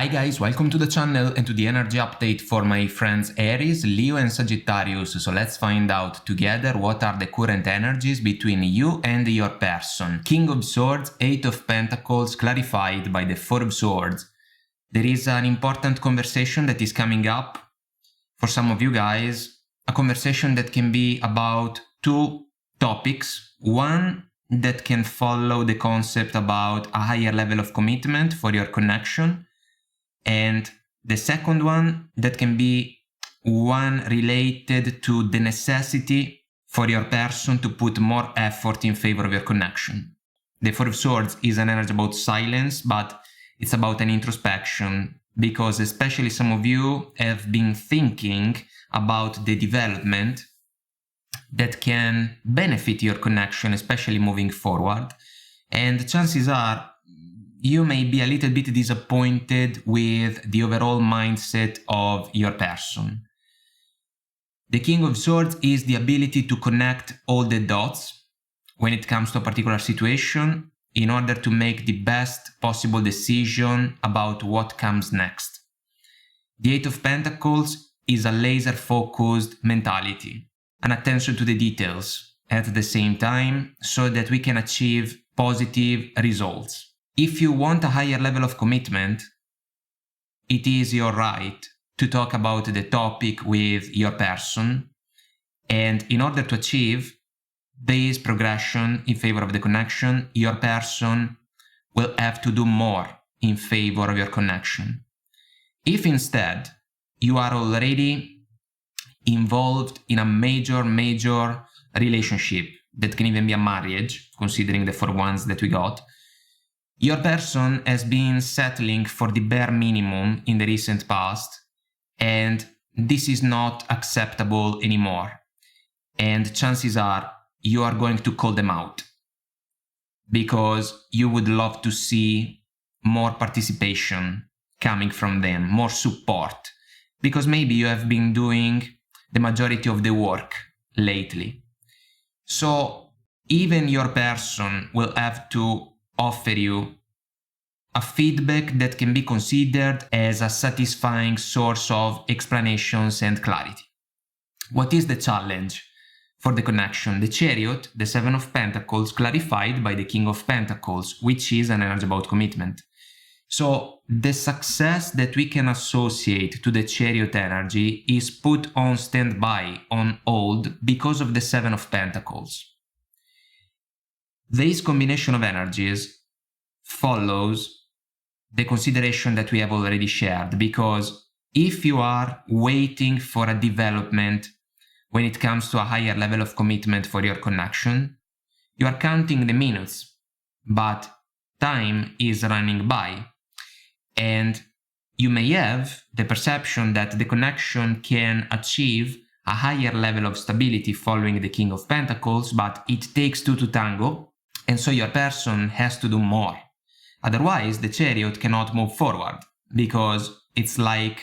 Hi guys, welcome to the channel and to the energy update for my friends Aries, Leo and Sagittarius. So let's find out together what are the current energies between you and your person. King of Swords, Eight of Pentacles clarified by the Four of Swords. There is an important conversation that is coming up for some of you guys. A conversation that can be about two topics. One that can follow the concept about a higher level of commitment for your connection. And the second one that can be one related to the necessity for your person to put more effort in favor of your connection. The Four of Swords is an energy about silence, but it's about an introspection, because especially some of you have been thinking about the development that can benefit your connection, especially moving forward. And chances are you may be a little bit disappointed with the overall mindset of your person. The King of Swords is the ability to connect all the dots when it comes to a particular situation in order to make the best possible decision about what comes next. The Eight of Pentacles is a laser-focused mentality, an attention to the details at the same time so that we can achieve positive results. If you want a higher level of commitment, it is your right to talk about the topic with your person. And in order to achieve this progression in favor of the connection, your person will have to do more in favor of your connection. If instead you are already involved in a major relationship, that can even be a marriage, considering the four ones that we got, your person has been settling for the bare minimum in the recent past, and this is not acceptable anymore. And chances are you are going to call them out because you would love to see more participation coming from them, more support, because maybe you have been doing the majority of the work lately. So even your person will have to offer you a feedback that can be considered as a satisfying source of explanations and clarity. What is the challenge for the connection? The Chariot, the Seven of Pentacles, clarified by the King of Pentacles, which is an energy about commitment. So the success that we can associate to the Chariot energy is put on standby, on hold, because of the Seven of Pentacles. This combination of energies follows the consideration that we have already shared, because if you are waiting for a development when it comes to a higher level of commitment for your connection, you are counting the minutes, but time is running by. And you may have the perception that the connection can achieve a higher level of stability following the King of Pentacles, but it takes two to tango, and so your person has to do more. Otherwise, the Chariot cannot move forward, because it's like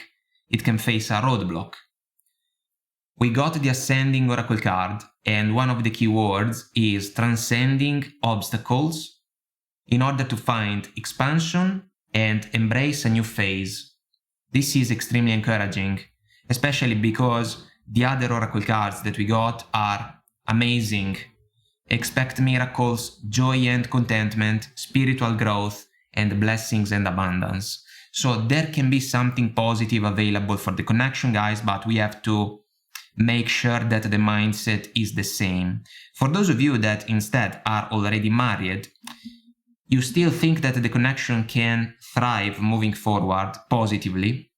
it can face a roadblock. We got the Ascending Oracle card, and one of the keywords is transcending obstacles in order to find expansion and embrace a new phase. This is extremely encouraging, especially because the other Oracle cards that we got are amazing. Expect miracles, joy and contentment, spiritual growth, and blessings and abundance. So there can be something positive available for the connection, guys, but we have to make sure that the mindset is the same. For those of you that instead are already married, you still think that the connection can thrive moving forward positively,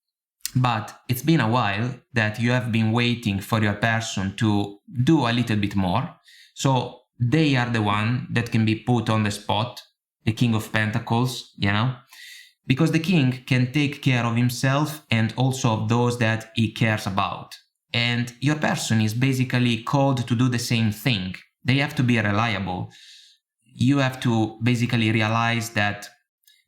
but it's been a while that you have been waiting for your person to do a little bit more. So they are the one that can be put on the spot, the King of Pentacles, because the King can take care of himself and also of those that he cares about. And your person is basically called to do the same thing. They have to be reliable. You have to basically realize that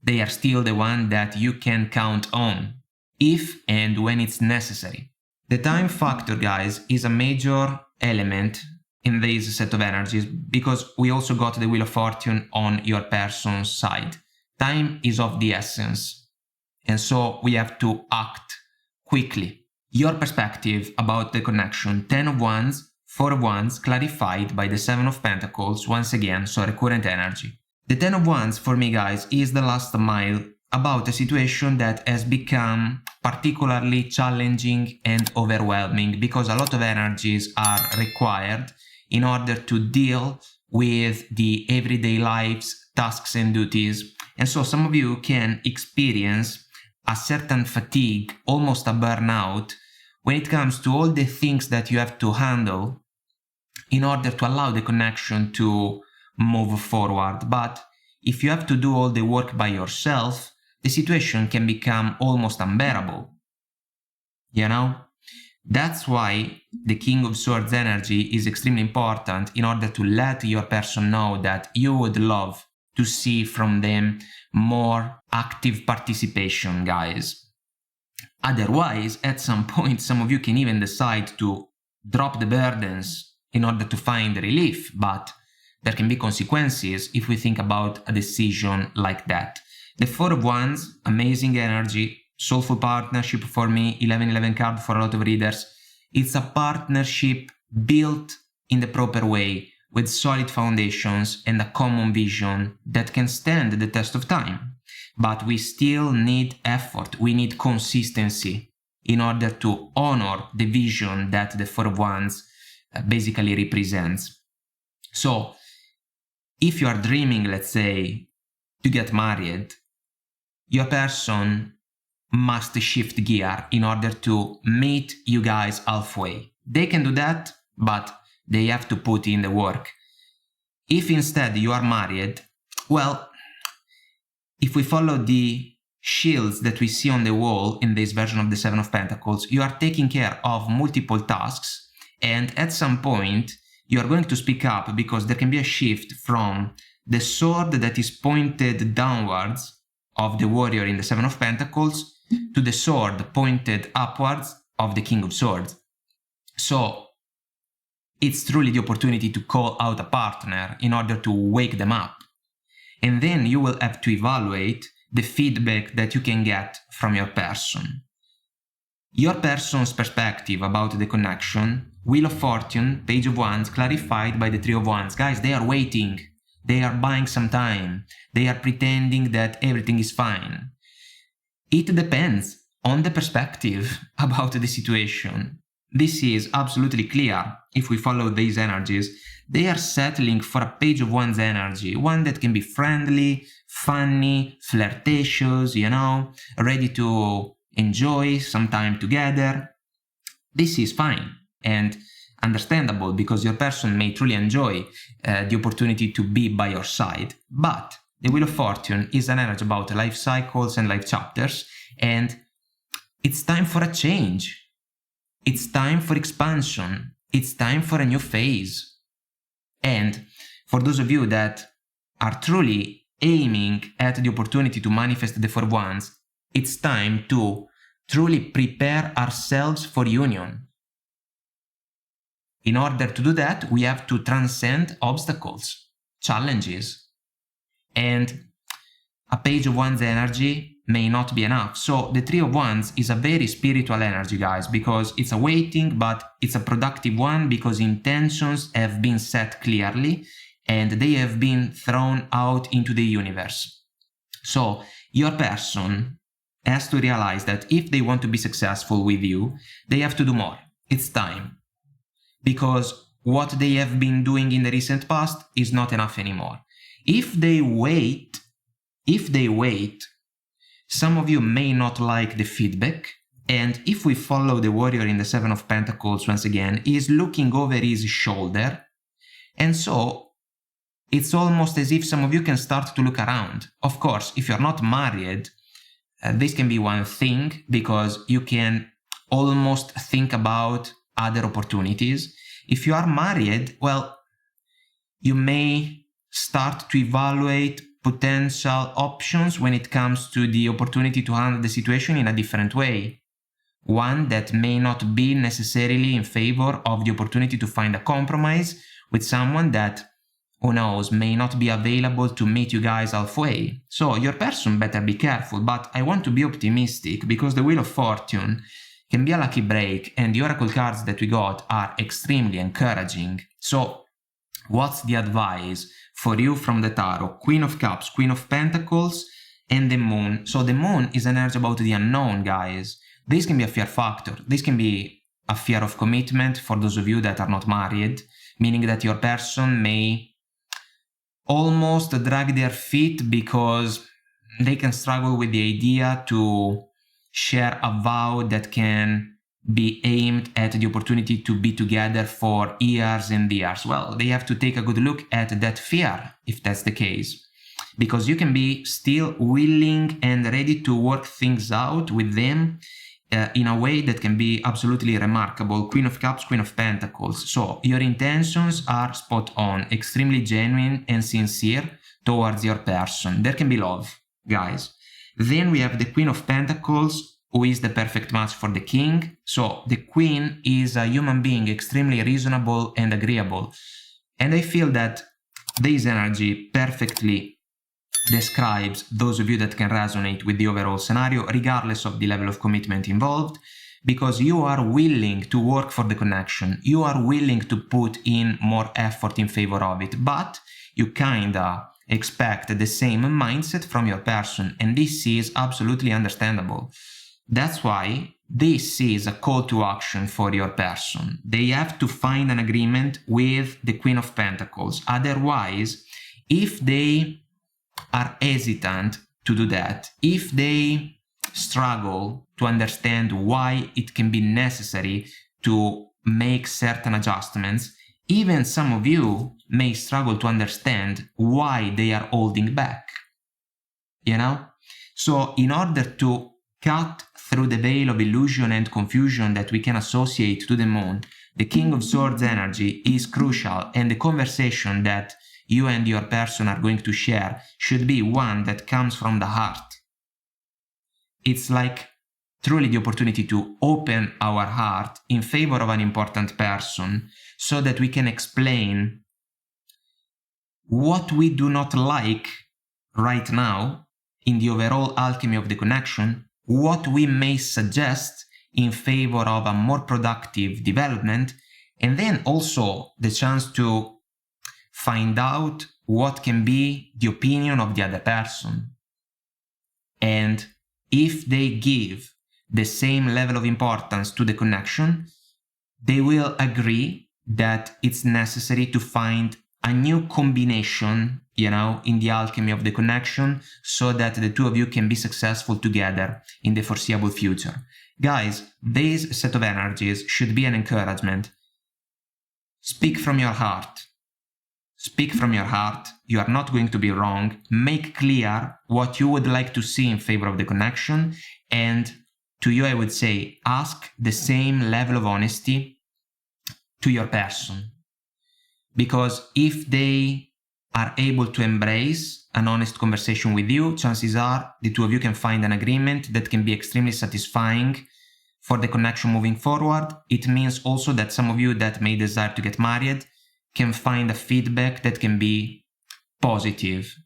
they are still the one that you can count on, if and when it's necessary. The time factor, guys, is a major element in this set of energies, because we also got the Wheel of Fortune on your person's side. Time is of the essence. and so we have to act quickly. Your perspective about the connection, 10 of Wands, 4 of Wands, clarified by the 7 of Pentacles, once again, so recurrent energy. The 10 of Wands, for me guys, is the last mile about a situation that has become particularly challenging and overwhelming because a lot of energies are required in order to deal with the everyday lives, tasks and duties. And so some of you can experience a certain fatigue, almost a burnout, when it comes to all the things that you have to handle in order to allow the connection to move forward. But if you have to do all the work by yourself, the situation can become almost unbearable. You know? That's why the King of Swords energy is extremely important in order to let your person know that you would love to see from them more active participation, guys. Otherwise, at some point, some of you can even decide to drop the burdens in order to find relief, but there can be consequences if we think about a decision like that. The 4 of Wands, amazing energy, soulful partnership for me, 11-11 card for a lot of readers. It's a partnership built in the proper way with solid foundations and a common vision that can stand the test of time. But we still need effort, we need consistency in order to honor the vision that the 4 of Wands basically represents. So, if you are dreaming, let's say, to get married, your person must shift gear in order to meet you guys halfway. They can do that, but they have to put in the work. If instead you are married, well, if we follow the shields that we see on the wall in this version of the 7 of Pentacles, you are taking care of multiple tasks, and at some point you are going to speak up because there can be a shift from the sword that is pointed downwards of the warrior in the 7 of Pentacles to the sword pointed upwards of the King of Swords. So it's truly the opportunity to call out a partner in order to wake them up. And then you will have to evaluate the feedback that you can get from your person. Your person's perspective about the connection, Wheel of Fortune, Page of Wands, clarified by the 3 of Wands. Guys, they are waiting. They are buying some time. They are pretending that everything is fine. It depends on the perspective about the situation. This is absolutely clear. If we follow these energies, they are settling for a Page of Wands energy, one that can be friendly, funny, flirtatious, you know, ready to enjoy some time together. This is fine and understandable because your person may truly enjoy the opportunity to be by your side. But the Wheel of Fortune is an energy about life cycles and life chapters, and it's time for a change. It's time for expansion. It's time for a new phase. And for those of you that are truly aiming at the opportunity to manifest the 4 of Wands, it's time to truly prepare ourselves for union. In order to do that, we have to transcend obstacles, challenges. And a Page of Wands energy may not be enough. So the 3 of Wands is a very spiritual energy, guys, because it's a waiting, but it's a productive one because intentions have been set clearly and they have been thrown out into the universe. So your person has to realize that if they want to be successful with you, they have to do more. It's time. Because what they have been doing in the recent past is not enough anymore. If they wait, some of you may not like the feedback, and if we follow the warrior in the 7 of Pentacles once again, he is looking over his shoulder, and so it's almost as if some of you can start to look around. Of course, if you're not married, this can be one thing because you can almost think about other opportunities. If you are married, well, you may start to evaluate potential options when it comes to the opportunity to handle the situation in a different way. One that may not be necessarily in favor of the opportunity to find a compromise with someone that who knows, may not be available to meet you guys halfway. So your person better be careful, but I want to be optimistic because the Wheel of Fortune can be a lucky break and the oracle cards that we got are extremely encouraging. So what's the advice for you from the tarot? Queen of Cups, Queen of Pentacles, and the Moon. So the Moon is an energy about the unknown, guys. This can be a fear factor. This can be a fear of commitment for those of you that are not married, meaning that your person may almost drag their feet because they can struggle with the idea to share a vow that can be aimed at the opportunity to be together for years and years. Well, they have to take a good look at that fear, if that's the case, because you can be still willing and ready to work things out with them in a way that can be absolutely remarkable. Queen of Cups, Queen of Pentacles. So your intentions are spot on, extremely genuine and sincere towards your person. There can be love, guys. Then we have the Queen of Pentacles, who is the perfect match for the King. So the Queen is a human being, extremely reasonable and agreeable. And I feel that this energy perfectly describes those of you that can resonate with the overall scenario, regardless of the level of commitment involved, because you are willing to work for the connection. You are willing to put in more effort in favor of it, but you kinda expect the same mindset from your person, and this is absolutely understandable. That's why this is a call to action for your person. They have to find an agreement with the Queen of Pentacles. Otherwise, if they are hesitant to do that, if they struggle to understand why it can be necessary to make certain adjustments, even some of you may struggle to understand why they are holding back, you know? So in order to cut through the veil of illusion and confusion that we can associate to the Moon, the King of Swords energy is crucial, and the conversation that you and your person are going to share should be one that comes from the heart. It's like truly the opportunity to open our heart in favor of an important person so that we can explain what we do not like right now in the overall alchemy of the connection, what we may suggest in favor of a more productive development, and then also the chance to find out what can be the opinion of the other person. And if they give the same level of importance to the connection, they will agree that it's necessary to find a new combination, you know, in the alchemy of the connection so that the two of you can be successful together in the foreseeable future. Guys, this set of energies should be an encouragement. Speak from your heart. Speak from your heart. You are not going to be wrong. Make clear what you would like to see in favor of the connection. And to you, I would say, ask the same level of honesty to your person. Because if they are able to embrace an honest conversation with you, chances are the two of you can find an agreement that can be extremely satisfying for the connection moving forward. It means also that some of you that may desire to get married can find a feedback that can be positive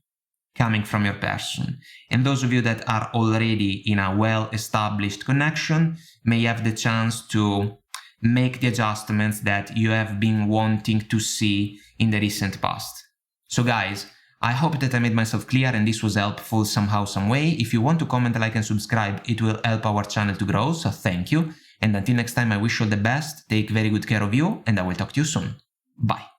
coming from your person. And those of you that are already in a well-established connection may have the chance to make the adjustments that you have been wanting to see in the recent past. So guys, I hope that I made myself clear and this was helpful somehow, some way. If you want to comment, like and subscribe, it will help our channel to grow, so thank you. And until next time, I wish you all the best, take very good care of you, and I will talk to you soon. Bye.